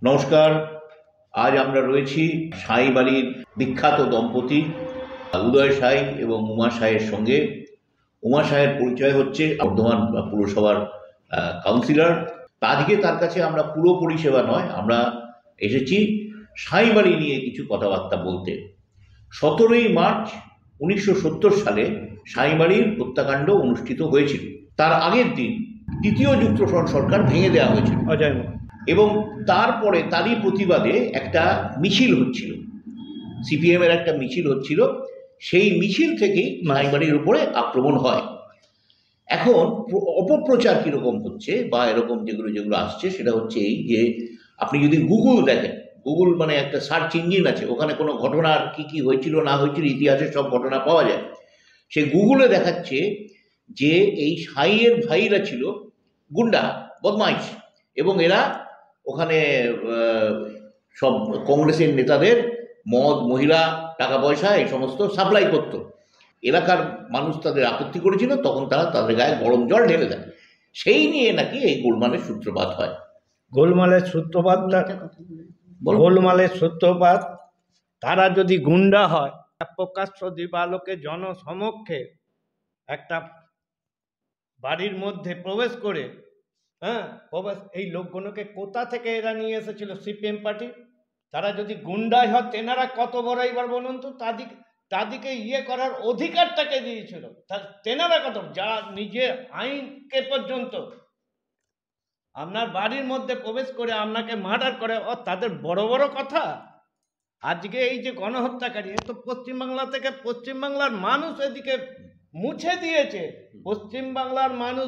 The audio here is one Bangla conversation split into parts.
নমস্কার। আজ আমরা রয়েছি সাঁই বাড়ির বিখ্যাত দম্পতি উদয় সাঁই এবং উমা সাঁইয়ের সঙ্গে। উমা সাঁইয়ের পরিচয় হচ্ছে বর্ধমান পুরসভার কাউন্সিলর। আজকে তার কাছে আমরা পুরো পরিষেবা নয়, আমরা এসেছি সাঁই বাড়ি নিয়ে কিছু কথাবার্তা বলতে। 17ই মার্চ 1970 সালে সাঁই বাড়ির হত্যাকাণ্ড অনুষ্ঠিত হয়েছিল। তার আগের দিন তৃতীয় যুক্তফ্রন্ট সরকার ভেঙে দেওয়া হয়েছিল এবং তারপরে তারই প্রতিবাদে একটা মিছিল হচ্ছিল, সিপিএমের একটা মিছিল হচ্ছিল। সেই মিছিল থেকেই সাঁই বাড়ির উপরে আক্রমণ হয়। এখন অপপ্রচার কীরকম হচ্ছে বা এরকম যেগুলো যেগুলো আসছে সেটা হচ্ছে এই যে, আপনি যদি গুগল দেখেন, গুগল মানে একটা সার্চ ইঞ্জিন আছে, ওখানে কোনো ঘটনার কী কী হয়েছিল না হয়েছিল ইতিহাসের সব ঘটনা পাওয়া যায়। সে গুগলে দেখাচ্ছে যে এই সাঁইয়ের ভাইরা ছিল গুন্ডা বদমাইশ এবং এরা ওখানে সব কংগ্রেসের নেতাদের মদ, মহিলা, টাকা পয়সা এই সমস্ত সাপ্লাই করত। এলাকার মানুষ তাদের আপত্তি করেছিল, তখন তারা তাদের গায়ে গরম জল ঢেলে দেয়। সেই নিয়ে নাকি এই গোলমালের সূত্রপাত হয়। গোলমালের সূত্রপাত তারা যদি গুন্ডা হয়, প্রকাশ্য দিবালোকে জনসমক্ষে একটা বাড়ির মধ্যে প্রবেশ করে এই লোকগুলোকে কোথা থেকে এরা নিয়ে এসেছিল? CPM party. তারা যদি গুন্ডাই হয়, তেনারা কত বড় এবার বলুন তো, তাদেরকে ইয়ে করার অধিকারটাকে দিয়েছিল তেনারা কত, যারা নিজে আইনকে পর্যন্ত আপনার বাড়ির মধ্যে প্রবেশ করে আপনাকে মার্ডার করে, তাদের বড় বড় কথা। আজকে এই যে গণহত্যাকারী, তো পশ্চিমবাংলা থেকে পশ্চিমবাংলার মানুষ এদিকে মুছে দিয়েছে। পশ্চিমবাংলার মানুষ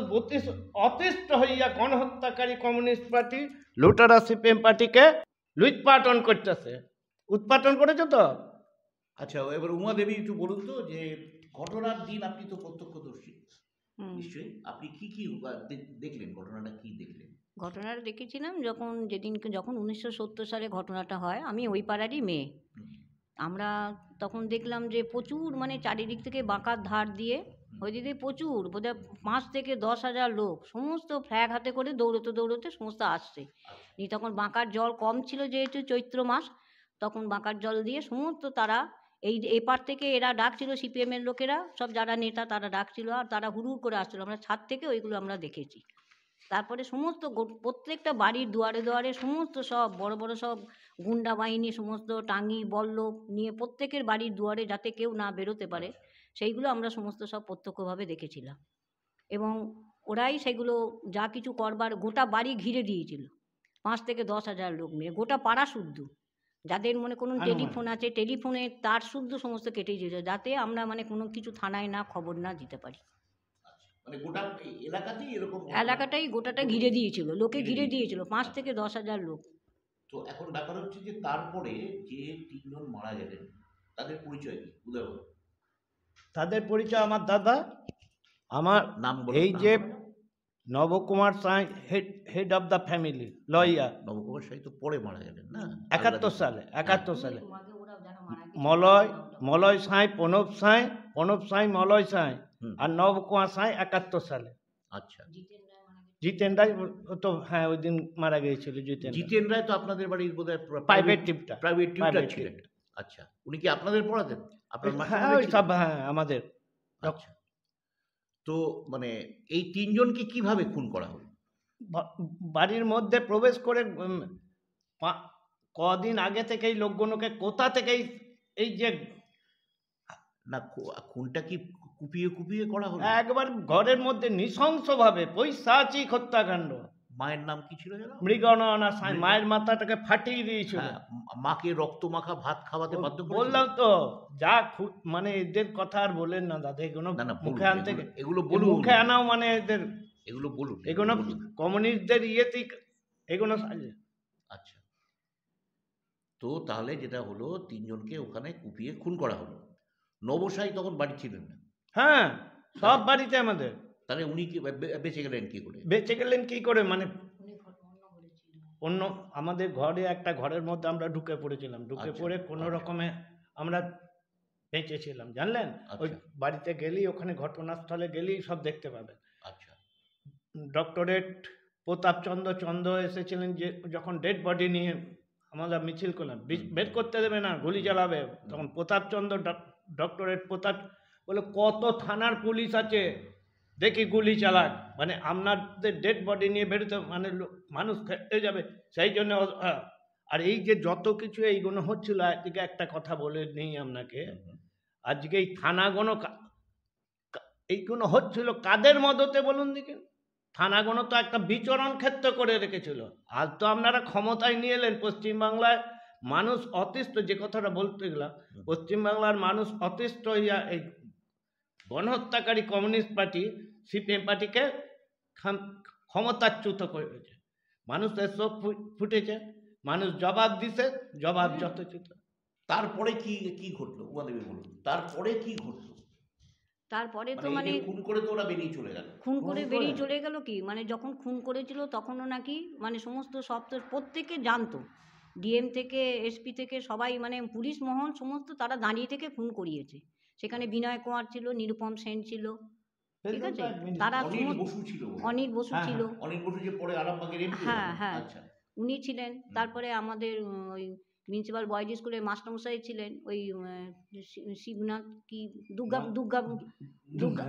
অতিষ্ঠ হইয়া গণহত্যাকারী কমিউনিস্ট পার্টি, লুটারা সিপিএম পার্টিকে লুটপাটন করতেছে। উৎপাটন করেছে তো। আচ্ছা, এবার উমা দেবী একটু বলুন তো, যে ঘটনার দিন আপনি তো প্রত্যক্ষদর্শী নিশ্চয়ই, আপনি কি কি দেখলেন, ঘটনাটা কি দেখলেন? ঘটনাটা দেখেছিলাম যখন 1970 সালে ঘটনাটা হয়, আমি ওই পাড়ারই মেয়ে। আমরা তখন দেখলাম যে প্রচুর, মানে চারিদিক থেকে বাঁকার ধার দিয়ে ওইদিকে প্রচুর, বোধহয় 5 থেকে 10,000 লোক সমস্ত ফ্ল্যাগ হাতে করে দৌড়তে দৌড়তে সমস্ত আসছে। তখন বাঁকার জল কম ছিল, যেহেতু চৈত্র মাস, তখন বাঁকার জল দিয়ে সমস্ত তারা এপার থেকে এরা ডাকছিল, সিপিএমের লোকেরা সব যারা নেতা তারা ডাকছিল, আর তারা হুড়ুড় করে আসছিল। আমরা ছাদ থেকে ওইগুলো আমরা দেখেছি। তারপরে সমস্ত প্রত্যেকটা বাড়ির দুয়ারে দুয়ারে সমস্ত সব বড় বড় সব গুন্ডা বাহিনী, সমস্ত টাঙ্গি বল্লভ নিয়ে প্রত্যেকের বাড়ির দুয়ারে, যাতে কেউ না বেরোতে পারে, সেইগুলো আমরা সমস্ত সব প্রত্যক্ষভাবে দেখেছিলাম। এবং ওরাই সেগুলো যা কিছু করবার, গোটা বাড়ি ঘিরে দিয়েছিল 5 থেকে 10,000 লোক নিয়ে, গোটা পাড়া শুদ্ধ। যাদের মনে কোনো টেলিফোন আছে, টেলিফোনে তার শুদ্ধ সমস্ত কেটে দিয়েছিল, যাতে আমরা মানে কোনো কিছু থানায় না খবর না দিতে পারি। এলাকাটাই গোটাটা ঘিরে দিয়েছিল, লোকে ঘিরে দিয়েছিল, 5 থেকে 10,000 লোক। তো এখন ব্যাপার হচ্ছে যে তারপরে যে 3 জন মারা গেলেন, তাদের পরিচয় কি? তাদের পরিচয় আমার দাদা, আমার নাম এই যে Nabakumar Sai, head of the family lawyer. Nabakumar Sai তো পরে মারা গেলেন না, 71 সালে। মলয় সাঁই, প্রণব সাঁই, মলয় সাঁই, আর নবকুমার সাঁই 71 সালে। আচ্ছা, জিতেন রায় তো, হ্যাঁ, ওই দিন মারা গিয়েছিল। জিতেন রায় তো আপনাদের বাড়ির বোধহয় প্রাইভেট টিউটর ছিলেন। আচ্ছা, উনি কি আপনাদের পড়াতেন? হ্যাঁ, আমাদের। আচ্ছা, তো মানে এই 3 জনকে কিভাবে খুন করা হলো? বাড়ির মধ্যে প্রবেশ করে কদিন আগে থেকেই লোকগুলোকে কোথা থেকেই এই যে না, খুনটা কি কুপিয়ে কুপিয়ে করা হলো? একবার ঘরের মধ্যে নৃশংসভাবে পৈশাচিক হত্যাকাণ্ড। মায়ের নাম কি ছিল যেন? মৃগনয়না সাঁই। মায়ের মাথাটাকে ফাটিয়ে দিয়েছিল। মাকে রক্ত মাখা ভাত খাওয়াতে বাধ্য করেছিল। বললাম তো, যা মানে এদের কথা আর বলেন না দাদা, এগুলো মুখে আনতে, এগুলো বলুন, মুখে আনাও মানে এদের, এগুলো বলুন, এগুলো কমিউনিস্টদের ইয়েতেই এগুলো। আচ্ছা, তো তাহলে যেটা হলো, 3 জনকে ওখানে কুপিয়ে খুন করা হলো। নবসাঁই তখন বাড়ি ছিলেন না? হ্যাঁ, সব বাড়িতে আমাদের। তাহলে উনি কি বেঁচে গেলেন কি করে? মানে অন্য আমাদের ঘরে, একটা ঘরের মধ্যে আমরা ঢুকে পড়েছিলাম, পড়ে কোনো রকমে আমরা বেঁচেছিলাম, জানলেন? ওই বাড়িতে গেলেই, ওখানে ঘটনাস্থলে গেলেই সব দেখতে পাবেন। আচ্ছা, ডক্টরেট প্রতাপচন্দ্র এসেছিলেন, যে যখন ডেড বডি নিয়ে আমরা মিছিল করলাম, বের করতে দেবে না, গুলি চালাবে, তখন প্রতাপচন্দ্র ডক্টরেট প্রতাপ বলে কত থানার পুলিশ আছে, দেখি গুলি চালাক, মানে আপনাদের ডেড বডি নিয়ে বেরোতে মানে মানুষ খেতে যাবে, সেই জন্য আর এই যে যত কিছু এইগুলো হচ্ছিল, আজকে একটা কথা বলে নেই আপনাকে, আজকে এই থানাগুলো এইগুলো হচ্ছিল কাদের মদতে বলুন দিকে? থানাগুলো তো একটা বিচরণ ক্ষেত্র করে রেখেছিল। আজ তো আপনারা ক্ষমতায় নিয়ে এলেন, পশ্চিমবাংলায় মানুষ অতিষ্ঠ, যে কথাটা বলতে গেলাম, পশ্চিমবাংলার মানুষ অতিষ্ঠ হইয়া এই গণহত্যাকারী কমিউনিস্ট পার্টি সিপিএম পার্টিকে ক্ষমতাচ্যুত করেছে। মানুষের চোখ ফুটেছে, মানুষ জবাব দিছে, জবাব যথোচিত। তারপরে কি কি ঘটলো উমাদেবী বলুন, তারপরে কি ঘটলো? তারপরে তো মানে মানে এই যে খুন করে তো ওরা বেরিয়ে চলে গেল। খুন করে বেরিয়ে চলে গেল কি, মানে যখন খুন করেছিল তখনও নাকি মানে সমস্ত সব তো প্রত্যেকে জানতো, ডিএম থেকে এসপি থেকে সবাই, মানে পুলিশ মহল সমস্ত তারা দাঁড়িয়ে থেকে খুন করিয়েছে। সেখানে বিনয় কুমার ছিল, নিরুপম সেন ছিল, ঠিক আছে, তারা অনিল বসু ছিল, অনিল বসু ছিল, অনিল বসু যে পরে আরামবাগের এমপি। হ্যাঁ হ্যাঁ, আচ্ছা, উনি ছিলেন। তারপরে আমাদের ওই মিউনিসিপ্যাল বয়েজ স্কুলের মাস্টারমশাই ছিলেন, ওই শিবনাথ কি দুর্গা দুর্গা দুর্গা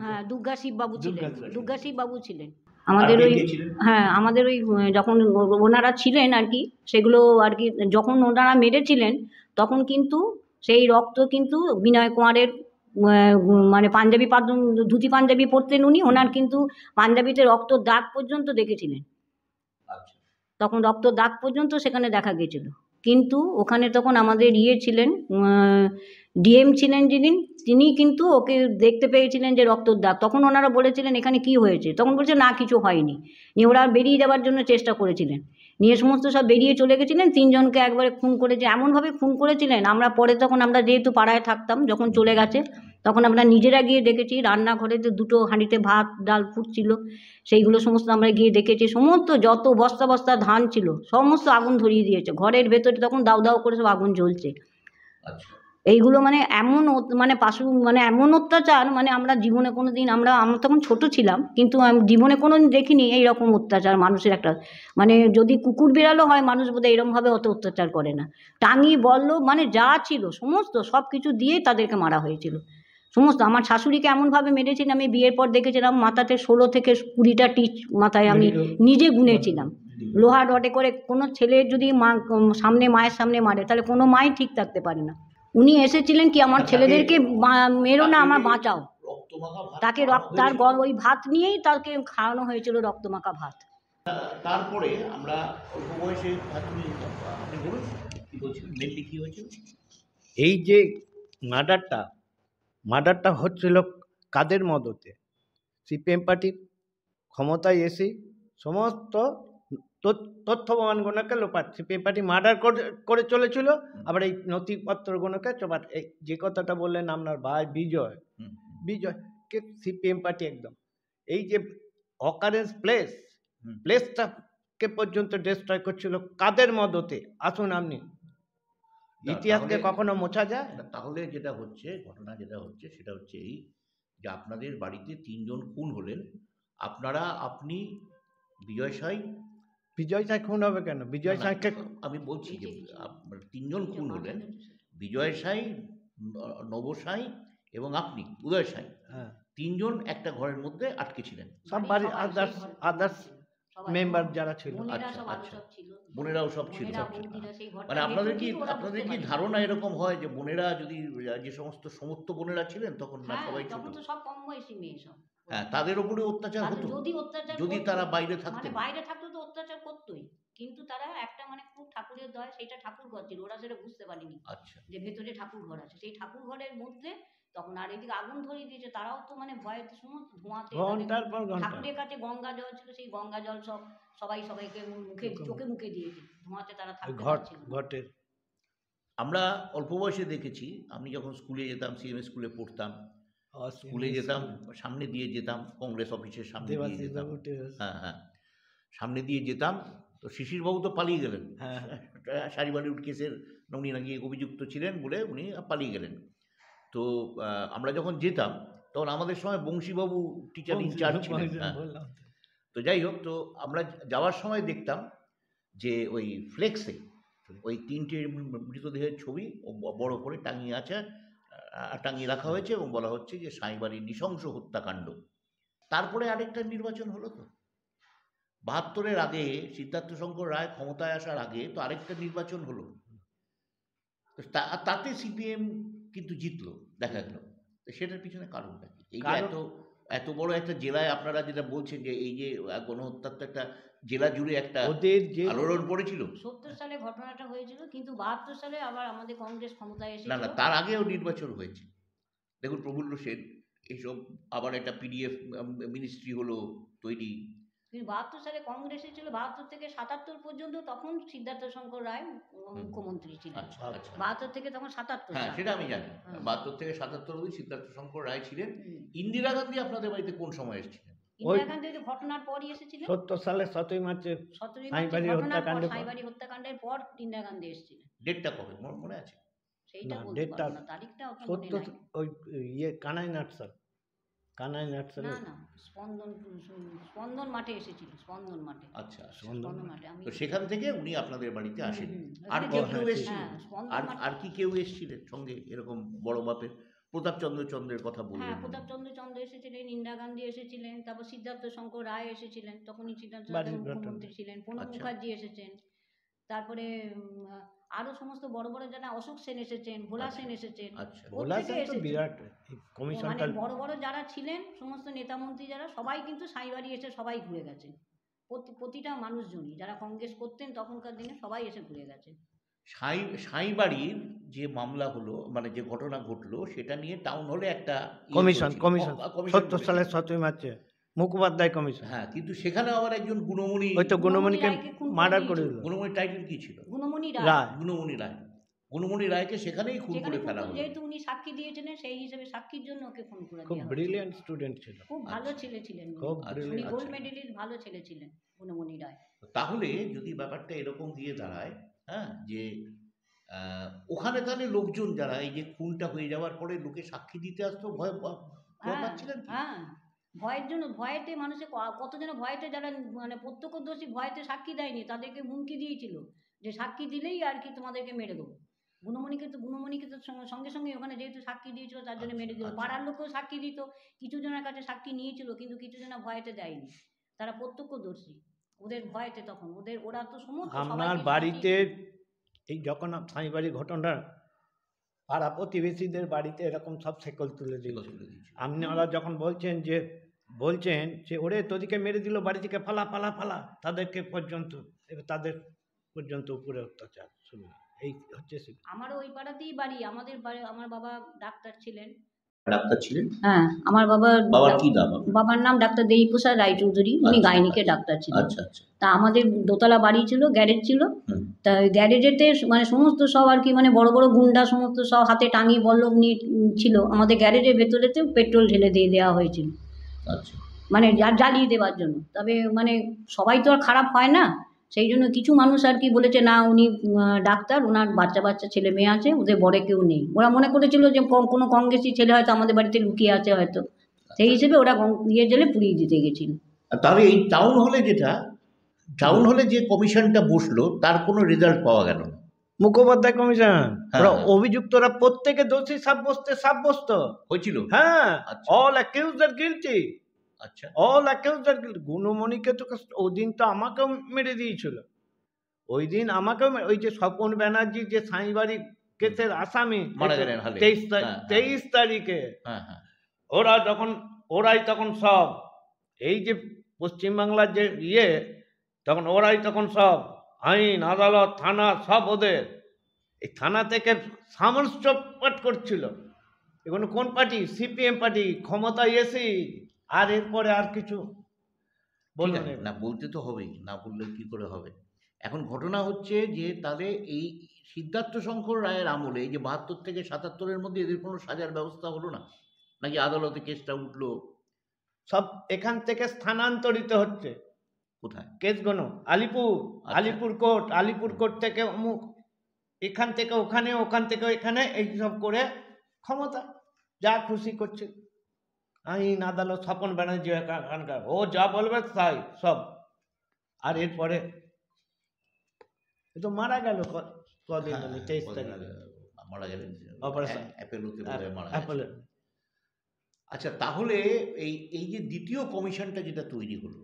হ্যাঁ দুর্গা শিববাবু ছিলেন, দুর্গা শিববাবু ছিলেন আমাদের ওই, হ্যাঁ আমাদের ওই যখন ওনারা ছিলেন আর কি, সেগুলো আর কি যখন ওনারা মেরেছিলেন তখন কিন্তু সেই রক্ত কিন্তু বিনয় কুমারের মানে পাঞ্জাবি ধুতি পাঞ্জাবি পরতেন উনি, ওনার কিন্তু পাঞ্জাবিতে রক্ত দাগ পর্যন্ত দেখেছিলেন, তখন রক্ত দাগ পর্যন্ত সেখানে দেখা গিয়েছিল। কিন্তু ওখানে তখন আমাদের ছিলেন, ডিএম ছিলেন যিনি, তিনি কিন্তু ওকে দেখতে পেয়েছিলেন যে রক্তর দাগ, তখন ওনারা বলেছিলেন এখানে কি হয়েছে, তখন বলছে না কিছু হয়নি, নিয়ে ওরা বেরিয়ে যাওয়ার জন্য চেষ্টা করেছিলেন, নিয়ে সমস্ত সব বেরিয়ে চলে গেছিলেন, তিনজনকে একবারে খুন করেছে, এমনভাবে খুন করেছিলেন। আমরা পরে তখন আমরা যেহেতু পাড়ায় থাকতাম, যখন চলে গেছে তখন আমরা নিজেরা গিয়ে দেখেছি, রান্নাঘরে যে দুটো হাঁড়িতে ভাত ডাল ফুটছিল, সেইগুলো সমস্ত আমরা গিয়ে দেখেছি, সমস্ত যত বস্তা বস্তা ধান ছিল সমস্ত আগুন ধরিয়ে দিয়েছে, ঘরের ভেতরে তখন দাউ দাউ করে সব আগুন জ্বলছে। এইগুলো মানে এমন মানে মানে এমন অত্যাচার, মানে আমরা জীবনে কোনো দিন আমরা তখন ছোট ছিলাম, কিন্তু জীবনে কোনো দিন দেখিনি এইরকম অত্যাচার মানুষের একটা, মানে যদি কুকুর বিড়ালও হয় মানুষ বোধহয় এরকমভাবে অত অত্যাচার করে না। টাঙি বলল মানে যা ছিল সমস্ত সব কিছু দিয়েই তাদেরকে মারা হয়েছিল সমস্ত। আমার শাশুড়িকে এমনভাবে মেরেছিলেন, আমি বিয়ের পর দেখেছিলাম মাথাতে 16 থেকে 20টা টিচ মাথায় আমি নিজে গুনেছিলাম, লোহার রডে করে। কোনো ছেলে যদি সামনে মায়ের সামনে মারে তাহলে কোনো মাই ঠিক থাকতে পারে না। উনি এসেছিলেন কি আমার ছেলেদেরকে মেরো না, আমার বাঁচাও, তাকে তার ওই ভাত নিয়েই তাকে খাওয়ানো হয়েছিল রক্তমাখা ভাত। তারপরে আমরা অল্প বয়সে আপনি বলুন কি বলছেন, মেনলি কি হয়েছিল? এই যে মার্ডারটা হচ্ছিল কাদের মদতে? সিপিএম পার্টির ক্ষমতায় এসে সমস্ত তথ্য প্রমাণগুলোকে লোপাট, সিপিএম পার্টি মার্ডার করে চলেছিল, আবার এই নথিপত্রগুলোকে চোপাট। এই যে কথাটা বললেন আপনার ভাই বিজয়কে সিপিএম পার্টি একদম এই যে অকারেন্স প্লেসটাকে পর্যন্ত ডিস্ট্রয় করছিল কাদের মদতে? আসুন আপনি ইতিহাসকে কখনো মোছা যায়? তাহলে যেটা হচ্ছে, ঘটনা যেটা হচ্ছে সেটা হচ্ছে এই যে আপনাদের বাড়িতে 3 জন খুন হলেন, আপনি বিজয় সাই খুন হবে কেন? বিজয় সাইকে আমি বলছি যে 3 জন খুন হলেন, বিজয় সাই, নব সাই এবং আপনি উদয় সাই, 3 জন একটা ঘরের মধ্যে আটকে ছিলেন। সব বাড়ির আদার্স মেম্বার যারা ছিল, বোনেরাও সব ছিল। মানে আপনাদের কি ধারণা এরকম হয় যে বোনেরা যদি যে সমস্ত বোনেরা ছিলেন তখন না সবাই ছোট, সব কম বয়সী মেয়ে সব, হ্যাঁ তাদের উপরে অত্যাচার হতো? যদি তারা বাইরে থাকতো, তো অত্যাচার করতোই, কিন্তু তারা একটা মানে খুব ঠাকুরের দয়, সেটা ঠাকুর ঘর ছিল, ওরা সেটা বুঝতে পারেনি যে ভেতরে ঠাকুর ঘর আছে, সেই ঠাকুর ঘরের মধ্যে তখন আর এদিকে আগুন ধরিয়ে দিয়েছে, তারাও তো মানে ভয়ে সমস্ত ধোঁয়াতে, ঠাকুরের কাছে গঙ্গা জল ছিল, সেই গঙ্গা জল সবাইকে চোখে মুখে দিয়েছে, ধোঁয়াতে তারা থাকতে পারছিল না। আমরা অল্প বয়সে দেখেছি, আমি যখন স্কুলে যেতাম, সিএমএস স্কুলে পড়তাম, স্কুলে যেতাম, সামনে দিয়ে যেতাম কংগ্রেস অফিসের সামনে দিয়ে যেতাম, হ্যাঁ সামনে দিয়ে যেতাম, তো শিশিরবাবু তো পালিয়ে গেলেন, সারিবালিউড কেসের উনি নাকি অভিযুক্ত ছিলেন বলে উনি পালিয়ে গেলেন। তো আমরা যখন যেতাম তখন আমাদের সময় বংশীবাবু টিচার ইনচার্জ ছিলেন, তো যাই হোক, তো আমরা যাওয়ার সময় দেখতাম যে ওই ফ্লেক্সে ওই 3টে মৃতদেহের ছবি বড় করে টাঙিয়ে আছে, টাঙিয়ে রাখা হয়েছে এবং বলা হচ্ছে যে সাঁইবাড়ির নৃশংস হত্যাকাণ্ড। তারপরে আরেকটা নির্বাচন হলো তো 72-এর আগে, সিদ্ধার্থ শঙ্কর রায় ক্ষমতায় আসার আগে তো আরেকটা নির্বাচন হলো, তো তাতে সিপিএম কিন্তু জিতলো দেখা গেল। তো সেটার পিছনে কারণটা কি? এই যে এত এত বড় একটা জেলায় আপনারা যেটা বলছেন যে এই যে গণহত্যার তো একটা জেলা জুড়ে একটা ওদের যে আলোড়ন পড়েছিল। 70 সালে ঘটনাটা হয়েছিল, কিন্তু 72 সালে আবার আমাদের কংগ্রেস ক্ষমতায় না এসেছিল। না, তার আগেও নির্বাচন হয়েছে। দেখুন প্রফুল্ল সেন এইসব, আবার একটা পিডিএফ মিনিস্ট্রি হলো তৈরি। কিন্তু 72 সালে কংগ্রেস ছিল, 72 থেকে 77 পর্যন্ত তখন সিদ্ধার্থ শঙ্কর রায় মুখ্যমন্ত্রী ছিলেন। আচ্ছা আচ্ছা, 72 থেকে তখন 77 হ্যাঁ সাল। সেটা আমি জানি। হ্যাঁ। 72 থেকে 77 অবধি সিদ্ধার্থ শঙ্কর রায় ছিলেন। ইন্দিরা গান্ধী আপনাদের বাড়িতে কোন সময় এসেছিলেন? ইন্দিরা গান্ধী ওই ঘটনার পরই এসেছিলেন। 70 সালে 7ই মার্চে 17 সাঁইবাড়ি হত্যাকাণ্ডের পর। সাঁইবাড়ি হত্যাকাণ্ডের পর ইন্দিরা গান্ধী এসেছিলেন। ডেটটা কবে মনে আছে? সেইটা না, বলতে ডেটটা পারবো না, তারিখটা অত মনে 70 নাই। ওই কানাই নাটসাল না না, স্পন্দন মাঠে এসেছিল, স্পন্দন মাঠে। আচ্ছা আচ্ছা। স্পন্দন মাঠে আমি তো সেখান থেকে উনি আপনাদের বাড়িতে আসেন। আর ওখানে কেউ যে- কেউ এসেছিলেন? হ্যাঁ, স্পন্দন আর মাঠে। আর কি কেউ এসেছিলেন সঙ্গে এরকম বড় মাপের? প্রতাপচন্দ্রের কথা হ্যাঁ, বললেন। প্রতাপচন্দ্র এসেছিলেন, ইন্দিরা গান্ধী এসেছিলেন, তারপর সিদ্ধার্থ শঙ্কর রায় এসেছিলেন, তখনই সিদ্ধার্থ বাড়ির রায় ঘটনা। মুখ্যমন্ত্রী ছিলেন, প্রণব আচ্ছা। মুখার্জি এসেছেন, তারপরে আরো সমস্ত বড় বড় যারা, অশোক সেন এসেছেন, ভোলা আচ্ছা। সেন এসেছেন, আচ্ছা ভোলা প্রত্যেকে সেন তো এসেছেন। বিরাট মানে কমিশনটা। বড় বড় যারা ছিলেন সমস্ত নেতামন্ত্রী যারা, সবাই কিন্তু সাঁইবাড়ি এসে সবাই ঘুরে গেছেন। প্রতিটা মানুষজনই যারা কংগ্রেস করতেন তখনকার দিনে সবাই এসে ঘুরে গেছেন। সাঁইবাড়ির যে মামলা হলো, মানে যে ঘটনা ঘটলো, সেটা নিয়ে টাউন হলে একটা কমিশন কমিশন 70 সালে করেছিল। 7ই মার্চে মুখোপাধ্যায় কমিশন। হ্যাঁ, কিন্তু সেখানে আবার একজন গুণমণি, ওই তো গুণমণিকে রায়কে খুন করে মার্ডার করে দিয়েছিল। দিল গুণমণির টাইটেল কি ছিল? গুণমণি রায়। রায়। গুণমণি রায়কে সেখানেই খুন সেখানে করে খুন ফেলা করে, হলো। যেহেতু উনি সাক্ষী দিয়েছিলেন সেই হিসেবে সাক্ষীর জন্য ওকে খুন করে খুব দেওয়া হয়েছিল। ব্রিলিয়ান্ট স্টুডেন্ট ছিল। খুব ভালো আচ্ছা। ছেলে ছিলেন উনি। খুব উনি brilliant। গোল্ড আচ্ছা। মেডেলিস্ট ভালো ছেলে ছিলেন গুণমণি রায়। তাহলে যদি ব্যাপারটা এরকম দিয়ে দাঁড়ায়, হ্যাঁ, যে ওখানে তাহলে লোকজন যারা এই যে খুনটা হয়ে যাওয়ার পরে লোকে সাক্ষী দিতে আসতো, ভয় হ্যাঁ পাচ্ছিলেন কি? হ্যাঁ, ভয়ের জন্য, ভয়েতে মানুষের কতজন ভয়েতে, যারা মানে প্রত্যক্ষদর্শী ভয়েতে সাক্ষী দেয়নি তাদেরকে হুমকি দিয়েছিল যে সাক্ষী দিলেই আর কি তোমাদেরকে মেরে দেবো। গুণমণিকে তো সঙ্গে সঙ্গে ওখানে যেহেতু সাক্ষী দিয়েছিল তার জন্য মেরে দিল। আচ্ছা। পাড়ার লোকেও সাক্ষী দিত, কিছু জনের কাছে সাক্ষী নিয়েছিল, কিন্তু কিছু জন ভয়েতে দেয়নি, তারা প্রত্যক্ষদর্শী। ওদের ভয়েতে তখন ওরা তো সমস্ত আমার সবাইকে বাড়িতে এই যখন সাঁইবাড়ি ঘটনা, পাড়া প্রতিবেশীদের বাড়িতে এরকম সব শেকল তুলে দিয়েছিল। আপনারা যখন বলছেন যে ওরে তোদিকে মেরে দিল, বাড়ি থেকে ফালা ফালা ফালা, তাদেরকে পর্যন্ত, এবার তাদের পর্যন্ত উপরে অত্যাচার শুরু। এই হচ্ছে আমারও ওই পাড়াতেই বাড়ি। আমার বাবা ডাক্তার ছিলেন। ডাক্তার ছিলেন? হ্যাঁ, আমার বাবার কি নাম? বাবার নাম ডাক্তার দেবীপ্রসাদ রায়চৌধুরী। উনি আচ্ছা, গাইনিকে আচ্ছা। ডাক্তার ছিলেন। আচ্ছা আচ্ছা। তা আমাদের দোতলা বাড়ি ছিল, গ্যারেজ ছিল। হুম। তা ওই গ্যারেজেতে মানে সমস্ত সব আর কি, মানে বড় বড় গুন্ডা সমস্ত সব হাতে টাঙি বল্লভ নিয়ে ছিল। আমাদের গ্যারেজের ভেতরেতেও পেট্রোল ঢেলে দিয়ে দেওয়া হয়েছিল, আচ্ছা। মানে জ্বালিয়ে দেওয়ার জন্য। তবে মানে সবাই তো আর খারাপ হয় না, সেই জন্য কিছু মানুষ আর কি বলেছে না উনি ডাক্তার, ওনার বাচ্চা ছেলে মেয়ে আছে, ওদের বড় কেউ নেই। ওরা মনে করেছিল যে কোনো কংগ্রেসি ছেলে হয়তো আমাদের বাড়িতে লুকিয়ে আছে হয়তো, সেই হিসেবে ওরা জেলে পুড়িয়ে দিতে গেছিল। তাহলে এই টাউন হলে যে কমিশনটা বসলো তার কোনো রেজাল্ট পাওয়া গেল না? মুখোপাধ্যায় কমিশন, ওরা হ্যাঁ। অভিযুক্তরা প্রত্যেকে দোষী সাব্যস্ত হয়েছিল? হ্যাঁ, আচ্ছা। অল অ্যাকিউজড আর গিলটি, আচ্ছা। All accused are guilty. গুণমণিকে তো ওই দিন তো আমাকেও মেরে দিয়েছিল। ওই দিন আমাকেও ওই যে স্বপন ব্যানার্জি যে সাঁইবাড়ি কেসের আসামি মারা গেলেন হালে। 23 তারিখে, হ্যাঁ হ্যাঁ। ওরাই তখন সব এই যে পশ্চিমবাংলার যে তখন ওরাই তখন সব আইন আদালত থানা সব ওদের। এই থানা থেকে সামন চটপট করছিল। এগুলো কোন পার্টি? সিপিএম পার্টি ক্ষমতায় এসে। আর এরপরে আর কিছু বলুন না, বলতে তো হবেই, না বললে কি করে হবে। এখন ঘটনা হচ্ছে যে তাদের এই সিদ্ধার্থ শঙ্কর রায়ের আমলে যে 72 থেকে 77-এর মধ্যে এদের কোনো সাজার ব্যবস্থা হলো না, নাকি আদালতে কেসটা উঠলো? সব এখান থেকে স্থানান্তরিত হচ্ছে। কোথায়? কেসগুলো আচ্ছা। আলিপুর কোর্ট থেকে অমুক, এখান থেকে ওখানে, ওখান থেকে এখানে, এইসব করে ক্ষমতা যা খুশি করছে। আইন আদালত স্বপন ব্যানার্জি এখানকার, ও যা বলবে তাই সব। আর এরপরে এ তো মারা গেল কদিন হলো, 23 তারিখে মারা গেলেন অপারেশন অ্যাপেলোতে বোধহয় মারা গেছেন। অ্যাপোলো। আচ্ছা, তাহলে এই যে দ্বিতীয় কমিশনটা যেটা তৈরি হলো,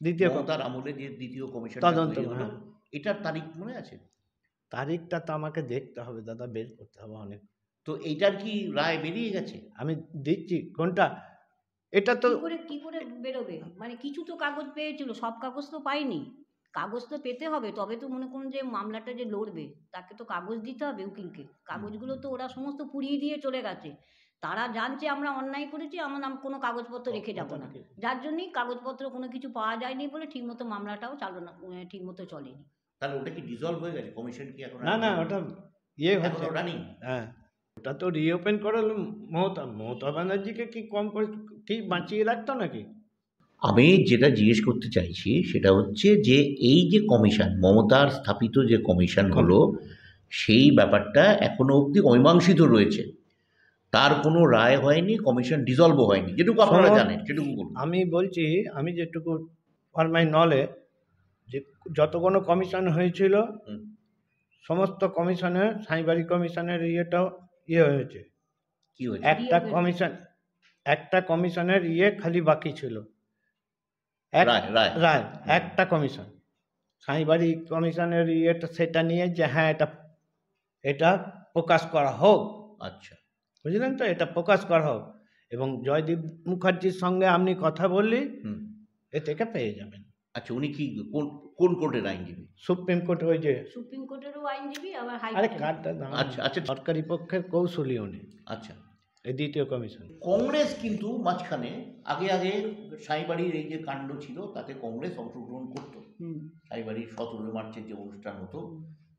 দ্বিতীয় মমতার আমলে যে দ্বিতীয় কমিশনটা তদন্ত, তৈরি হলো, হ্যাঁ। এটার তারিখ মনে আছে? তারিখটা তো আমাকে দেখতে হবে দাদা, বের করতে হবে অনেক। তো এইটার কি রায় বেরিয়ে গেছে? আমি দিচ্ছি কোনটা, এটা তো কি করে বেরোবে? মানে কিছু তো কাগজ পেয়েছিল, সব কাগজ তো পাইনি। কাগজ তো পেতে হবে, তবে তো মনে করুন যে মামলাটা যে লড়বে তাকে তো কাগজ দিতে হবে উকিলকে। কাগজগুলো তো ওরা সমস্ত পুড়িয়ে দিয়ে চলে গেছে। তারা জানছে আমরা অন্যায় করেছি, আমরা নাম কোনো কাগজপত্র রেখে যাব না, যার জন্যই কাগজপত্র কোনো কিছু পাওয়া যায়নি বলে ঠিকমতো মামলাটাও ঠিকমতো চলেনি। তাহলে ওটা কি ডিসলভ হয়ে গেছে? কমিশন কি এখন না ওটা ইয়ে হচ্ছে, রানিং? হ্যাঁ ওটা তো রিওপেন করালো। মমতা ব্যানার্জিকে কি কম করে কি বাঁচিয়ে রাখতো নাকি? আমি যেটা জিজ্ঞেস করতে চাইছি সেটা হচ্ছে যে এই যে কমিশন, মমতার স্থাপিত যে কমিশন হলো, সেই ব্যাপারটা এখনো অবধি অমীমাংসিত রয়েছে, তার কোনো রায় হয়নি, কমিশন ডিসলভও হয়নি, যেটুকু আপনারা জানেন সেটুকু বলুন। আমি বলছি, আমি যেটুকু ফর মাই নলেজ, যে যত কোনো কমিশন হয়েছিল সমস্ত কমিশনের, সাঁইবাড়ি কমিশনের ইয়েটাও হয়েছে। কি হয়েছে? একটা কমিশনের খালি বাকি ছিল, রায় একটা কমিশন, সাঁইবাড়ি কমিশনের সেটা নিয়ে যে হ্যাঁ এটা প্রকাশ করা হোক। আচ্ছা, বুঝলেন তো, এটা প্রকাশ করা হোক। এবং জয়দীপ মুখার্জির সঙ্গে আপনি কথা বললে এ থেকে পেয়ে যাবেন। আচ্ছা, উনি কি কোন কোর্টের আইনজীবী? সুপ্রিম কোর্টে, ওই যে সুপ্রিম কোর্টেরও আইনজীবী, আবার আরে হাইকোর্টের। কার্ডটা আচ্ছা, সরকারি পক্ষের কৌশলী উনি, আচ্ছা। এই দ্বিতীয় কমিশন। কংগ্রেস কিন্তু মাঝখানে আগে সাঁইবাড়ির এই যে কাণ্ড ছিল তাতে কংগ্রেস অংশগ্রহণ করতো। সাঁইবাড়ির 17 মার্চের যে অনুষ্ঠান হতো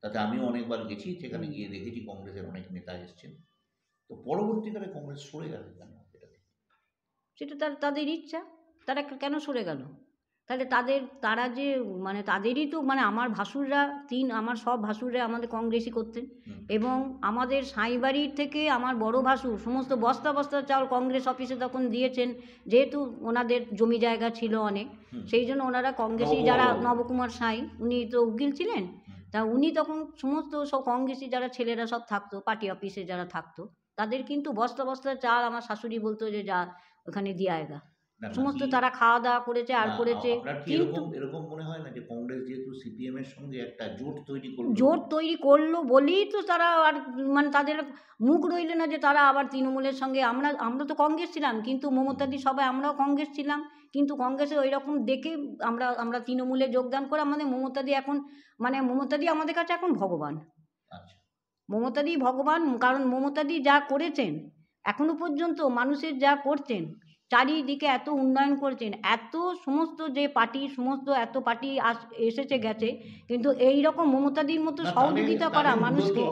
তাতে আমিও অনেকবার গেছি, সেখানে গিয়ে দেখেছি কংগ্রেসের অনেক নেতা এসছেন। তো পরবর্তীকালে কংগ্রেস সরে গেল কেন? সেটা তাদের ইচ্ছা, তারা কেন সরে গেল? তাহলে তারা যে মানে তাদেরই তো, মানে আমার ভাসুররা আমার সব ভাসুররা আমাদের কংগ্রেসই করতেন। এবং আমাদের সাঁইবাড়ির থেকে আমার বড় ভাসুর সমস্ত বস্তা বস্তা চাল কংগ্রেস অফিসে তখন দিয়েছেন, যেহেতু ওনাদের জমি জায়গা ছিল অনেক, সেই জন্য ওনারা কংগ্রেসি যারা, নবকুমার সাঁই উনি তো উকিল ছিলেন, তা উনি তখন সমস্ত সব কংগ্রেসি যারা ছেলেরা সব থাকতো, পার্টি অফিসে যারা থাকতো, তাদের কিন্তু বস্তা বস্তা চাল আমার শাশুড়ি বলতো যে যা ওখানে দিয়ে আয়গা। সমস্ত তারা খাওয়া দাওয়া করেছে আর করেছে। কিন্তু এরকম মনে হয় না যে কংগ্রেস যেহেতু সিপিএম এর সঙ্গে একটা জোট তৈরি করলো বলেই তো তারা আর মানে তাদের মুখ রইল না যে তারা আবার তৃণমূলের সঙ্গে, আমরা তো কংগ্রেস ছিলাম, কিন্তু মমতাদি সবাই আমরাও কংগ্রেস ছিলাম, কিন্তু কংগ্রেসে ওই রকম দেখে আমরা তৃণমূলে যোগদান করে আমাদের মমতাদি এখন, মানে মমতাদি আমাদের কাছে এখন ভগবান। মমতাদি ভগবান, কারণ মমতাদি যা করেছেন এখনো পর্যন্ত, মানুষের যা করছেন, চারিদিকে এত উন্নয়ন করেছেন, এত সমস্ত যে পার্টি, সমস্ত এত পার্টি এসেছে গেছে, কিন্তু এই রকম মমতাদির মতো সহযোগিতা করা মানুষকে।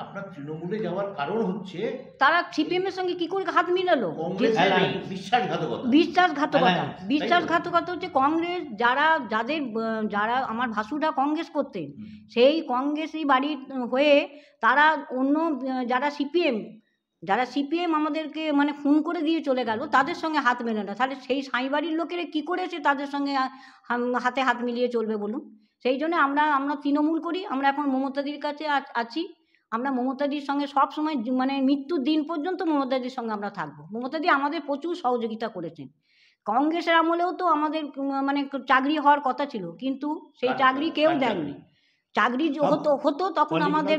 আপনার তৃণমূলে যাওয়ার কারণ হচ্ছে তারা সিপিএম এর সঙ্গে কি করে হাত মিলালো? বিশ্বাসঘাতকতা হচ্ছে কংগ্রেস, যারা আমার ভাসুরা কংগ্রেস করতেন, সেই কংগ্রেসি বাড়ির হয়ে তারা অন্য যারা সিপিএম আমাদেরকে মানে খুন করে দিয়ে চলে গেল, তাদের সঙ্গে হাত মেলে না, তাহলে সেই সাঁইবাড়ির লোকেরা কী করেছে তাদের সঙ্গে হাতে হাত মিলিয়ে চলবে বলুন? সেই জন্য আমরা তৃণমূল করি, আমরা এখন মমতাদির কাছে আছি, আমরা মমতাদির সঙ্গে সব সময়, মানে মৃত্যুর দিন পর্যন্ত মমতাদির সঙ্গে আমরা থাকবো। মমতাদি আমাদের প্রচুর সহযোগিতা করেছেন। কংগ্রেসের আমলেও তো আমাদের মানে চাকরি হওয়ার কথা ছিল, কিন্তু সেই চাকরি কেউ দেননি। চাকরি হতো তখন আমাদের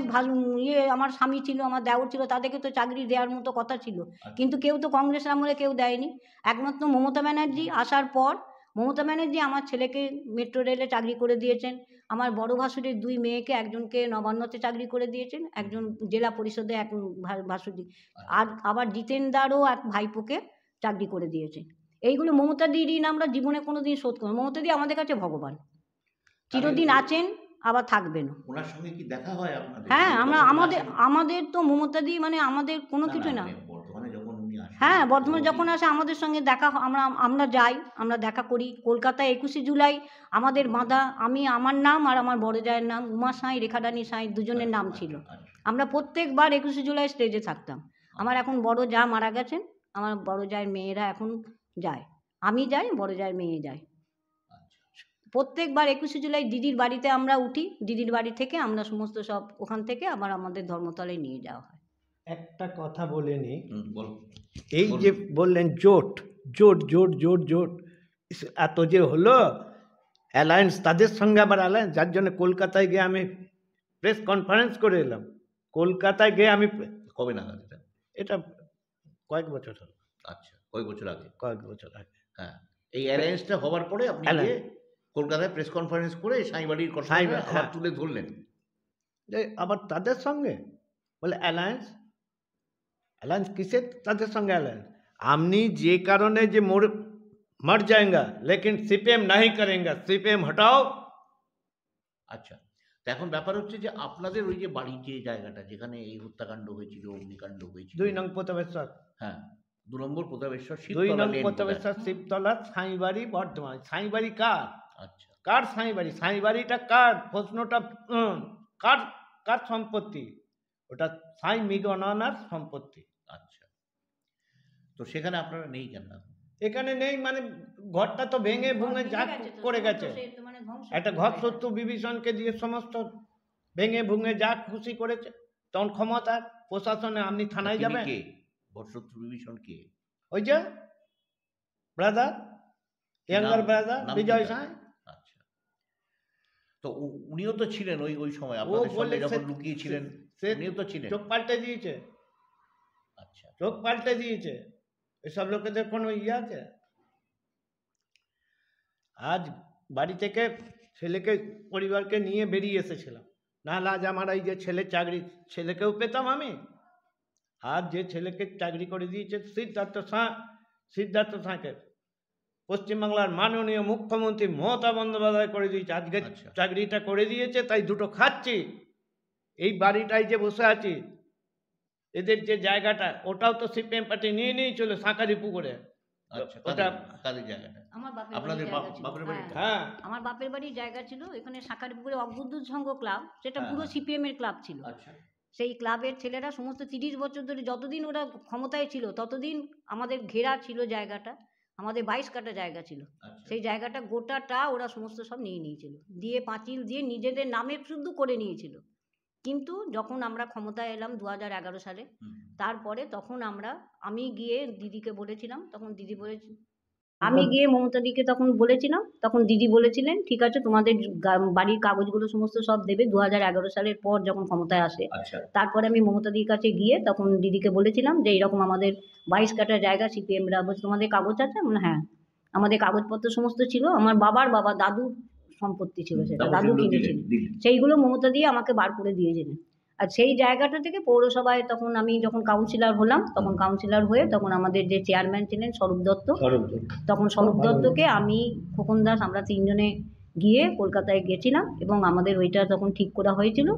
আমার স্বামী ছিল, আমার দেওর ছিল, তাদেরকে তো চাকরি দেওয়ার মতো কথা ছিল, কিন্তু কেউ তো কংগ্রেসের আমলে কেউ দেয়নি। একমাত্র মমতা ব্যানার্জি আসার পর, মমতা ব্যানার্জি আমার ছেলেকে মেট্রো রেলে চাকরি করে দিয়েছেন, আমার বড় ভাসুরের 2 মেয়েকে, একজনকে নবান্নতে চাকরি করে দিয়েছেন, একজন জেলা পরিষদে এক ভাসুরি, আর আবার জিতেনদারও এক ভাইপোকে চাকরি করে দিয়েছেন। এইগুলো মমতাদি ঋণ আমরা জীবনে কোনোদিন শোধ করব। মমতাদি আমাদের কাছে ভগবান, চিরদিন আছেন, আবার থাকবেন। ওনার সঙ্গে কি দেখা হয় আপনাদের? হ্যাঁ, আমাদের তো মমতাদি মানে আমাদের কোনো কিছু না। হ্যাঁ, বর্ধমানে যখন আসে আমাদের সঙ্গে দেখা, আমরা যাই, আমরা দেখা করি। কলকাতায় 21শে জুলাই আমাদের বাঁধা, আমার নাম আর আমার বড় জায়ের নাম উমা সাঁই, রেখারানী সাঁই, দুজনের নাম ছিল। আমরা প্রত্যেকবার 21শে জুলাই স্টেজে থাকতাম। আমার এখন বড় জা মারা গেছেন, আমার বড় জায়ের মেয়েরা এখন যায়, আমি যাই, বড় জায়ের মেয়ে যায়। প্রত্যেকবার 21শে জুলাই দিদির বাড়িতে আমরা উঠি, দিদির বাড়ি থেকে আমরা সমস্ত সব ওখান থেকে আবার আমাদের ধর্মতলায় নিয়ে যাওয়া হয়। একটা কথা বলে নি, বলো। এই যে বললেন জোট জোট জোট জোট জোট, এত যে হলো অ্যালায়েন্স, তাদের সঙ্গে আবার অ্যালায়েন্স, যার জন্য কলকাতায় গিয়ে আমি প্রেস কনফারেন্স করে এলাম। কলকাতায় গিয়ে আমি, কবে নাগাদ এটা? এটা কয়েক বছর হলো। আচ্ছা, কয়েক বছর আগে? কয়েক বছর আগে। হ্যাঁ, এই অ্যালায়েন্সটা হওয়ার পরে আপনি গিয়ে কলকাতায় প্রেস কনফারেন্স করে সাঁইবাড়ির কথা আবার তুলে ধরলেন। যে আবার তাদের সঙ্গে বলে অ্যালায়েন্স, অ্যালায়েন্স কিসের তাদের সঙ্গে অ্যালায়েন্স? আপনি যে কারণে যে मर जाएगा लेकिन सीपीएम नहीं करेंगे, सीपीएम हटाओ। আচ্ছা, তো এখন ব্যাপার হচ্ছে যে আপনাদের ওই যে বাড়ির যে জায়গাটা যেখানে এই হত্যাকাণ্ড হয়েছিল, অগ্নিকাণ্ড হয়েছিল, 2 নং প্রতাপেশ্বর, হ্যাঁ 2 নম্বর প্রতাপেশ্বর 2 নং প্রতাপেশ্বর শিবতলা, সাঁইবাড়ি, বর্ধমান। সাঁইবাড়ি কার? আচ্ছা, কার সাঁইবাড়ি? সাঁইবাড়িটা কার? প্রশ্নটা কার কার সম্পত্তি? ওটা সাঁই মিগনানার সম্পত্তি। আচ্ছা, তো সেখানে আপনারা নেই কেন? এখানে নেই মানে ঘরটা তো ভেঙে ভুঙে যা করে গেছে, একটা ঘর শত্রু বিভীষণকে দিয়ে সমস্ত ভেঙে ভুঙে যা খুশি করেছে। তখন ক্ষমতা প্রশাসনে, আপনি থানায় যাবেন। কে ঘর শত্রু বিভীষণ? কে? ওই যে ব্রাদার, ইয়াঙ্গার ব্রাদার বিজয় সাঁই। আচ্ছা, তো উনিও তো ছিলেন ওই সময় আপনাদের সঙ্গে যখন লুকিয়েছিলেন, উনিও তো ছিলেন। চোখ পাল্টে দিয়েছে। আচ্ছা, চোখ পাল্টে দিয়েছে। এসব লোকেদের কোনো ইয়ে আছে? আজ বাড়ি থেকে ছেলেকে, পরিবারকে নিয়ে বেরিয়ে এসেছিলাম, নাহলে আজ আমার এই যে ছেলে চাকরি, ছেলেকেও পেতাম আমি। আজ যে ছেলেকে চাকরি করে দিয়েছে সিদ্ধার্থ সাঁকে পশ্চিমবাংলার মাননীয় মুখ্যমন্ত্রী মমতা বন্দ্যোপাধ্যায় করে দিয়েছে। আজকে চাকরিটা করে দিয়েছে, তাই দুটো খাচ্ছি। এই বাড়িটাই যে বসে আছি, এদের যে জায়গাটা, ওটাও তো সিপিএম পার্টি নিয়ে চলে সাঁকারি পুকুরে। ওটা কাদের জায়গাটা? আপনাদের বাপের বাড়ি? হ্যাঁ, আমার বাপের বাড়ির জায়গা ছিল এখানে সাঁকারি পুকুরে। অগ্রদূত সংঘ ক্লাব, সেটা পুরো সিপিএম এর ক্লাব ছিল। সেই ক্লাবের ছেলেরা সমস্ত 30 বছর ধরে, যতদিন ওরা ক্ষমতায় ছিল ততদিন আমাদের ঘেরা ছিল জায়গাটা। আমাদের 22 কাঠা জায়গা ছিল। সেই জায়গাটা গোটাটা ওরা সমস্ত সব নিয়ে নিয়েছিল, দিয়ে পাঁচিল দিয়ে নিজেদের নামে শুদ্ধ করে নিয়েছিল। কিন্তু যখন আমরা ক্ষমতায় এলাম 2011 সালে, তারপরে তখন আমি গিয়ে দিদিকে বলেছিলাম, তখন দিদি বলেছি, আমি গিয়ে মমতাদিকে তখন বলেছিলাম, তখন দিদি বলেছিলেন ঠিক আছে তোমাদের বাড়ির কাগজগুলো সমস্ত সব দেবে। 2011 সালের পর যখন ক্ষমতায় আসে, তারপরে আমি মমতাদির কাছে গিয়ে তখন দিদিকে বলেছিলাম যে এইরকম আমাদের 22 কাঠা জায়গা সিপিএমরা বলছে, তোমাদের কাগজ আছে? হ্যাঁ, আমাদের কাগজপত্র সমস্ত ছিল। আমার বাবার বাবা দাদুর সম্পত্তি ছিল, সেটা দাদু কিনেছিলেন। সেইগুলো মমতা দিয়ে আমাকে বার করে দিয়েছিলেন। আর সেই জায়গাটা থেকে পৌরসভায় তখন আমি যখন কাউন্সিলর হলাম, তখন কাউন্সিলর হয়ে তখন আমাদের যে চেয়ারম্যান ছিলেন স্বরূপ দত্ত, তখন স্বরূপ দত্তকে আমি, খোকন দাস, আমরা 3 জনে গিয়ে কলকাতায় গেছিলাম এবং আমাদের ওইটা তখন ঠিক করা হয়েছিল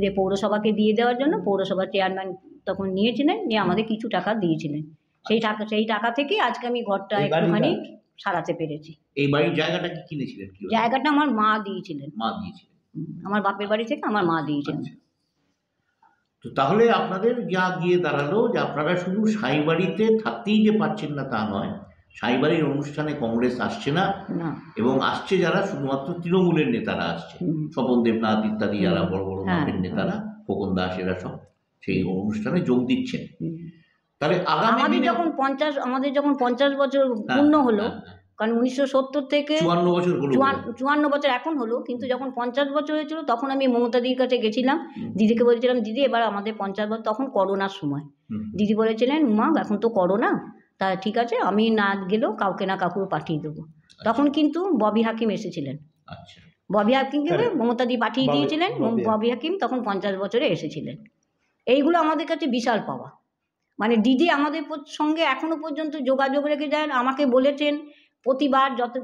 যে পৌরসভাকে দিয়ে দেওয়ার জন্য। পৌরসভার চেয়ারম্যান তখন নিয়েছিলেন, নিয়ে আমাদের কিছু টাকা দিয়েছিলেন। সেই টাকা থেকে আজকে আমি ঘরটা একটুখানি সারাতে পেরেছি। এই বাড়ির জায়গাটা কি কিনেছিলেন? জায়গাটা আমার মা দিয়েছিলেন। মা দিয়েছিলেন? আমার বাপের বাড়ি থেকে আমার মা দিয়েছিলেন। তো তাহলে আপনাদের যা গিয়ে দাঁড়ালো যে আপনারা শুধু সাঁইবাড়িতে থাকতেই যে পাচ্ছেন না তা নয়, সাঁইবাড়ির অনুষ্ঠানে কংগ্রেস আসছে না, এবং আসছে যারা শুধুমাত্র তৃণমূলের নেতারা আসছে, স্বপন দেবনাথ ইত্যাদি যারা বড় বড় মাপের নেতারা, খোকন দাস, এরা সব সেই অনুষ্ঠানে যোগ দিচ্ছেন। তাহলে আমাদের যখন 50 বছর পূর্ণ হলো, কারণ 1970 থেকে 54 বছর এখন হলো, কিন্তু যখন 50 বছর হয়েছিল তখন আমি মমতাদির কাছে গেছিলাম, দিদিকে বলেছিলাম দিদি এবার আমাদের 50 বছর, তখন করোনার সময়। দিদি বলেছিলেন মা এখন তো করোনা, তা ঠিক আছে আমি না গেলেও কাউকে না কাউকে পাঠিয়ে দেবো। তখন কিন্তু ববি হাকিম এসেছিলেন। ববি হাকিমকে মমতাদি পাঠিয়ে দিয়েছিলেন। ববি হাকিম তখন 50 বছরে এসেছিলেন। এইগুলো আমাদের কাছে বিশাল পাওয়া। মানে দিদি আমাদের সঙ্গে এখনো পর্যন্ত যোগাযোগ রেখে যায়। আমাকে বলেছেন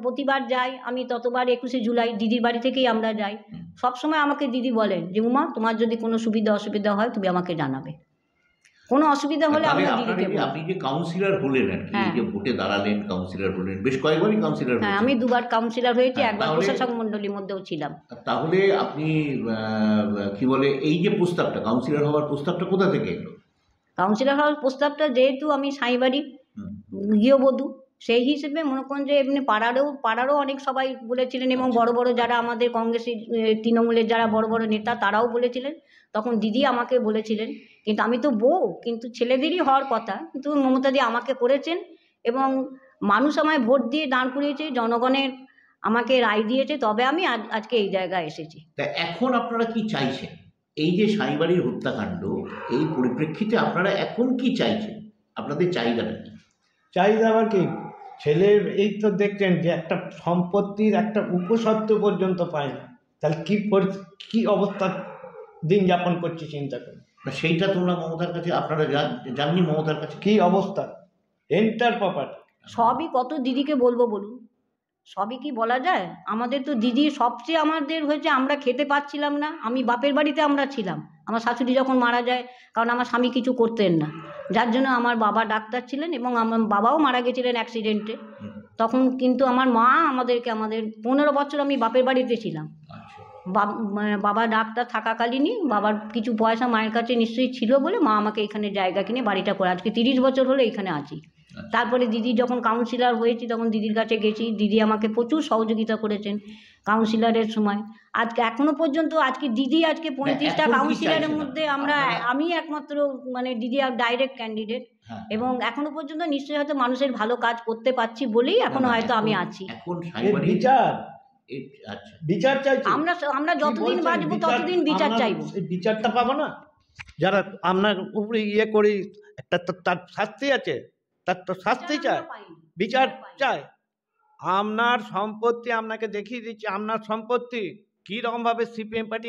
প্রতিবার যাই আমি, ততবার 21শে জুলাই দিদির বাড়ি থেকেই আমরা যাই। সবসময় আমাকে দিদি বলেন যে উমা তোমার যদি কোনো অসুবিধা হয় তুমি আমাকে জানাবে, কোনো অসুবিধা হলে আমরা দিদিকে বলবো। আপনি যে কাউন্সিলর হলেন আর কি, যে ভোটে দাঁড়ালেন, কাউন্সিলর হলেন, বেশ কয়েকবারই কাউন্সিলর হলেন। হ্যাঁ, আমি 2বার কাউন্সিলর হয়েছি, একবার প্রশাসক মণ্ডলীর মধ্যেও ছিলাম। তাহলে আপনি কি বলে এই যে প্রস্তাবটা, কাউন্সিলর হওয়ার প্রস্তাবটা কোথা থেকে এলো? কাউন্সিলর হওয়ার প্রস্তাবটা যেহেতু আমি সাঁইবাড়ি গৃহবধূ। সেই হিসেবে মনে করেন যে এমনি পাড়ারও অনেক সবাই বলেছিলেন, এবং বড় বড় যারা আমাদের কংগ্রেসের তৃণমূলের যারা বড় বড় নেতা তারাও বলেছিলেন। তখন দিদি আমাকে বলেছিলেন, কিন্তু আমি তো বউ, কিন্তু ছেলেদেরই হওয়ার কথা, কিন্তু মমতাদি আমাকে করেছেন এবং মানুষ আমায় ভোট দিয়ে দাঁড় করিয়েছে, জনগণের আমাকে রায় দিয়েছে, তবে আমি আজকে এই জায়গায় এসেছি। তা এখন আপনারা কি চাইছেন? এই যে সাইবাড়ির হত্যাকাণ্ড, এই পরিপ্রেক্ষিতে আপনারা এখন কি চাইছেন? আপনাদের চাহিদাটা কি? চাহিদা আবার কি, ছেলের এই তো দেখছেন যে একটা সম্পত্তির একটা উপসত্ত্ব পর্যন্ত পায় না, তাহলে কি অবস্থা দিন যাপন করছি চিন্তা করুন। না, সেইটা তোমরা মমতার কাছে আপনারা জাননি মমতার কাছে কি অবস্থা, এন্টার প্রপার্টি। সবই কত দিদিকে বলবো বলুন, সবই কি বলা যায়? আমাদের তো দিদি সবচেয়ে আমাদের হয়েছে, আমরা খেতে পাচ্ছিলাম না। আমি বাপের বাড়িতে আমরা ছিলাম, আমার শাশুড়ি যখন মারা যায়, কারণ আমার স্বামী কিছু করতেন না, যার জন্য আমার বাবা ডাক্তার ছিলেন এবং আমার বাবাও মারা গেছিলেন অ্যাক্সিডেন্টে। তখন কিন্তু আমার মা আমাদের 15 বছর আমি বাপের বাড়িতে ছিলাম। আচ্ছা, বাবা ডাক্তার থাকাকালীনই বাবার কিছু পয়সা মায়ের কাছে নিশ্চয়ই ছিল বলে মা আমাকে এখানে জায়গা কিনে বাড়িটা করে, আজকে 30 বছর হলো এখানে আছি। তারপরে দিদি যখন কাউন্সিলর হয়েছি তখন দিদির কাছে গেছি, দিদি আমাকে প্রচুর সহযোগিতা করেছেন কাউন্সিলরের সময়। আজকে এখনো পর্যন্ত দিদি 35টা এখন কি কাউন্সিলরের চাইছেন মধ্যে আপনারা? আমি একমাত্র দিদি ডাইরেক্ট ক্যান্ডিডেট, হ্যাঁ। এবং এখনো পর্যন্ত নিশ্চয়ই হয়তো মানুষের ভালো কাজ করতে পারছি বলেই এখনো না, হয়তো আমি এখন- আছি। এখন এর সাইবাড়ির বিচার আচ্ছা, বিচার চাইছি। আমরা কি যতদিন বলছেন? বাঁচবো ততদিন বিচার আমরা চাইবো। সেই বিচারটা পাবো না? যারা আপনার উপরে করি, একটা তো তার শাস্তি আছে, তার তো শাস্তি চায়, বিচার চায়। আপনার সম্পত্তি আপনাকে দেখিয়ে দিচ্ছি, আপনার সম্পত্তি কীরকমভাবে সিপিএম পার্টি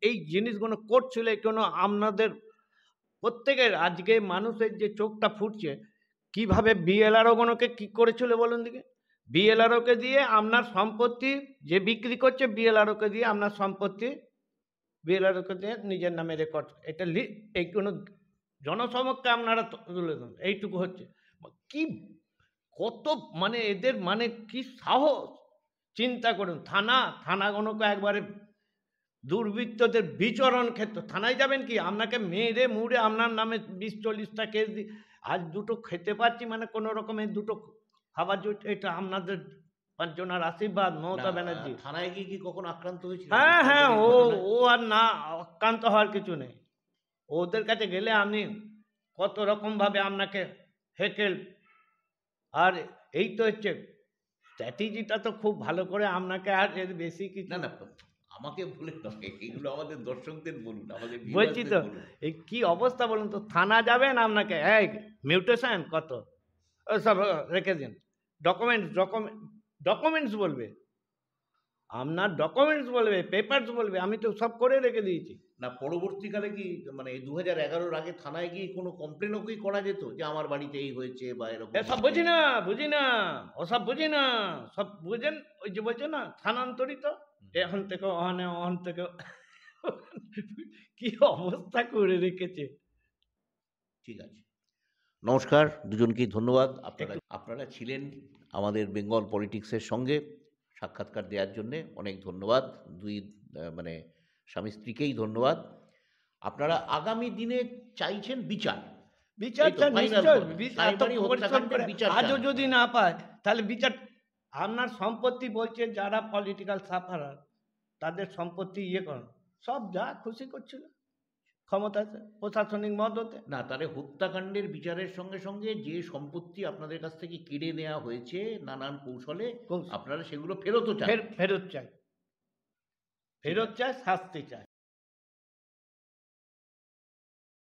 এই জিনিসগুলো করছিল, কোনো আপনাদের প্রত্যেকের আজকে মানুষের যে চোখটা ফুটছে, কিভাবে বিএলআরওগুলোকে কী করেছিল বলুন দিকে। বিএলআরওকে দিয়ে আপনার সম্পত্তি যে বিক্রি করছে, বিএলআরওকে দিয়ে আপনার সম্পত্তি বিএলআরওকে দিয়ে নিজের নামে রেকর্ড, এটা এই কোনো জনসমক্ষে আপনারা তুলে দেন, এইটুকু হচ্ছে কি কত এদের কি সাহস, চিন্তা করুন। থানাগুলোকে একবারে দুর্বৃত্তদের বিচরণ ক্ষেত্র, থানায় যাবেন কি, আপনাকে মেরে মুড়ে আপনার নামে 20-40টা কেস দিই, আজ দুটো খেতে পাচ্ছি কোনো রকমের দুটো খাবার জুট, এটা আপনাদের 5 জনের আশীর্বাদ, মমতা ব্যানার্জি। থানায় গিয়ে কি কখন আক্রান্ত হয়েছিল? হ্যাঁ, ও আর না আক্রান্ত হওয়ার কিছু নেই। ওদের কাছে গেলে আপনি কত রকমভাবে আপনাকে হেকেল, আর এই তো হচ্ছে স্ট্র্যাটেজিটা তো খুব ভালো করে আপনাকে, আর এর বেশি কিছু না, আমাকে বলে নয়, এগুলো আমাদের দর্শকদের বলুন, আমাদের বলছি তো, viewers-দের বলুন। এই কি অবস্থা বলুন তো। থানা যাবেন, আপনাকে মিউটেশন কত সব রেখে দিন, ডকুমেন্টস বলবে, আপনার ডকুমেন্টস বলবে, পেপারস বলবে, আমি তো সব করে রেখে দিয়েছি। না, পরবর্তীকালে কি 2011-র আগে থানায় গিয়ে কোনো কমপ্লেনও কি করা যেত যে আমার বাড়িতে এই হয়েছে বা এরকম? এসব বুঝি না, ওসব বুঝি না, সব বুঝেন ওই যে বলছে না স্থানান্তরিত, এখন থেকে ওখান থেকে কি অবস্থা করে রেখেছে। ঠিক আছে, নমস্কার, দুজনকেই ধন্যবাদ। আপনারা ছিলেন আমাদের বেঙ্গল পলিটিক্সের সঙ্গে সাক্ষাৎকার দেওয়ার জন্যে অনেক ধন্যবাদ। দুই স্বামী স্ত্রীকেই ধন্যবাদ। আপনারা আগামী দিনে চাইছেন বিচার। বিচারটা এই তো, final নিশ্চয়, কথা। এত সাইবারি পরিশ্রম হত্যাকাণ্ডের করে বিচার আজও চান। যদি না পায়, তাহলে বিচার। আপনার সম্পত্তি বলছে যারা পলিটিক্যাল সাফারার, তাদের সম্পত্তি করেন, সব যা খুশি করছিল ক্ষমতাতে, প্রশাসনিক মদতে। না, তাহলে হত্যাকাণ্ডের বিচারের সঙ্গে সঙ্গে যে সম্পত্তি আপনাদের কাছ থেকে কেড়ে নেওয়া হয়েছে নানান কৌশলে, আপনারা সেগুলো ফেরতও চান। ফেরত চাই, শাস্তি চাই।